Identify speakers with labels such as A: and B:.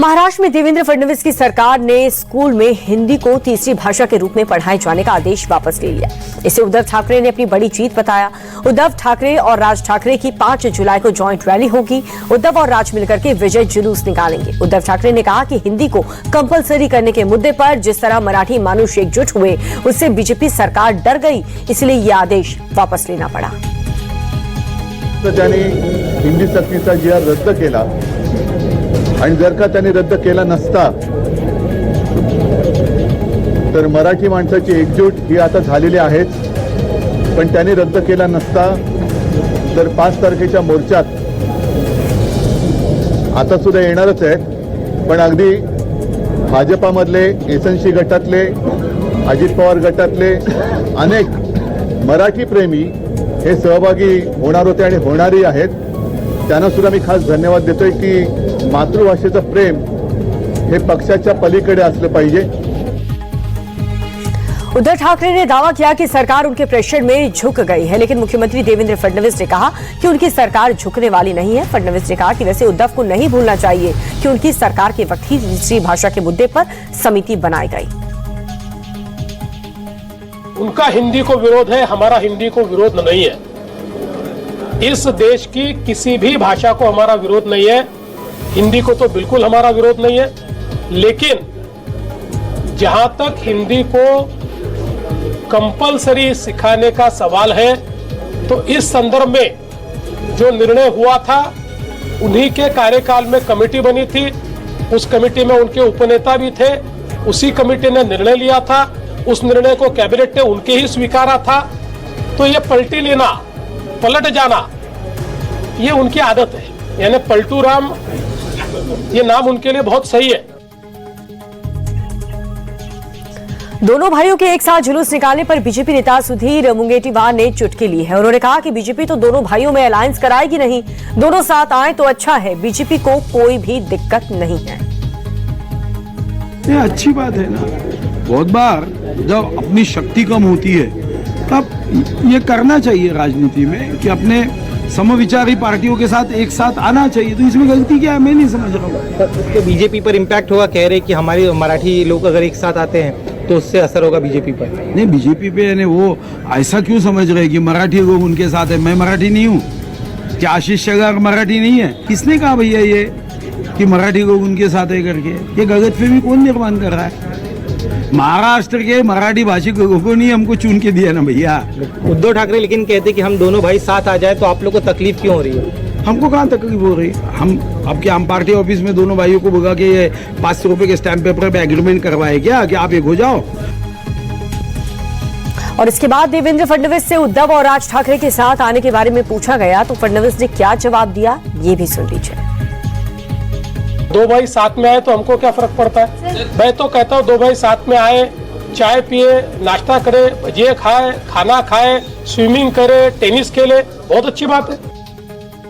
A: महाराष्ट्र में देवेंद्र फडणवीस की सरकार ने स्कूल में हिंदी को तीसरी भाषा के रूप में पढ़ाए जाने का आदेश वापस ले लिया। इसे उद्धव ठाकरे ने अपनी बड़ी जीत बताया। उद्धव ठाकरे और राज ठाकरे की 5 जुलाई को जॉइंट रैली होगी। उद्धव और राज मिलकर के विजय जुलूस निकालेंगे। उद्धव ठाकरे ने कहा कि हिंदी को कंपलसरी करने के मुद्दे पर जिस तरह मराठी मानुष एकजुट हुए उससे बीजेपी सरकार डर गई, इसलिए ये आदेश वापस लेना पड़ा।
B: त्यांनी हिंदी सक्तीचा जी आर रद्द केला आणि जर का त्यांनी रद्द केला नसता तर मराठी माणसाची एकजूट ही आता झालेली आहेच, पण त्यांनी रद्द केला नसता तर 5 तारखेच्या मोर्चात आता सुद्धा येणारच आहेत, पण अगदी भाजपामधले एसएनसी गटातले अजित पवार गटातले अनेक मराठी प्रेमी हे सहभागी होणार होते आणि होणारही आहेत। त्यांना सुद्धा मी खास धन्यवाद देतोय की मातृभाषेचं प्रेम हे पक्षाच्या पलीकडे असलं पाहिजे।
A: उद्धव ठाकरे ने दावा किया कि सरकार उनके प्रेशर में झुक गई है, लेकिन मुख्यमंत्री देवेंद्र फडणवीस ने कहा कि उनकी सरकार झुकने वाली नहीं है। फडणवीस ने कहा कि वैसे उद्धव को नहीं भूलना चाहिए कि उनकी सरकार के वक्त ही तीसरी भाषा के मुद्दे पर समिति बनाई गई।
C: उनका हिंदी को विरोध है, हमारा हिंदी को विरोध नहीं है। इस देश की किसी भी भाषा को हमारा विरोध नहीं है, हिंदी को तो बिल्कुल हमारा विरोध नहीं है, लेकिन जहां तक हिंदी को कंपलसरी सिखाने का सवाल है तो इस संदर्भ में जो निर्णय हुआ था उन्हीं के कार्यकाल में कमेटी बनी थी, उस कमेटी में उनके उपनेता भी थे, उसी कमेटी ने निर्णय लिया था, उस निर्णय को कैबिनेट ने उनके ही स्वीकारा था। तो ये पलटी लेना, पलट जाना, ये उनकी आदत है, यानी पलटू राम ये नाम उनके लिए बहुत सही है।
A: दोनों भाइयों के एक साथ जुलूस निकालने पर बीजेपी नेता सुधीर मुंगेटीवार ने चुटकी ली है। उन्होंने कहा कि बीजेपी तो दोनों भाइयों में अलायंस कराएगी नहीं, दोनों साथ आए तो अच्छा है, बीजेपी को कोई भी दिक्कत नहीं है।
D: ये अच्छी बात है ना, बहुत बार जब अपनी शक्ति कम होती है तब ये करना चाहिए राजनीति में कि अपने समविचारी पार्टियों के साथ एक साथ आना चाहिए। तो इसमें गलती क्या है, मैं नहीं समझ रहा हूँ।
E: बीजेपी पर इम्पैक्ट होगा, कह रहे कि हमारे मराठी लोग अगर एक साथ आते हैं तो उससे असर होगा बीजेपी पर।
D: नहीं, बीजेपी पे यानी वो ऐसा क्यों समझ रहे कि मराठी लोग उनके साथ है? मैं मराठी नहीं हूँ, क्या आशीष शेलार मराठी नहीं है? किसने कहा भैया ये कि मराठी लोग उनके साथ है करके? ये गलतफहमी कौन निर्माण कर रहा है? महाराष्ट्र के मराठी भाषी लोगों को नहीं हमको चुन के दिया ना भैया।
E: उद्धव ठाकरे लेकिन कहते कि हम दोनों भाई साथ आ जाए, तो आप लोग को तकलीफ क्यों हो रही है?
D: हमको कहाँ तकलीफ हो रही है? हम पार्टी ऑफिस में दोनों भाइयों को बोला कि ये 500 रुपए के स्टैम्प पेपर पे एग्रीमेंट करवाए क्या कि आप एक हो जाओ।
A: और इसके बाद देवेंद्र फडणवीस से उद्धव और राज ठाकरे के साथ आने के बारे में पूछा गया तो फडणवीस ने क्या जवाब दिया, ये भी सुन लीजिए।
C: 2 भाई साथ में आए तो हमको क्या फर्क पड़ता है? मैं तो कहता हूँ 2 भाई साथ में आए, चाय पिए, नाश्ता करे, भजिए खाए, खाना खाए, स्विमिंग करे, टेनिस खेले, बहुत अच्छी बात है।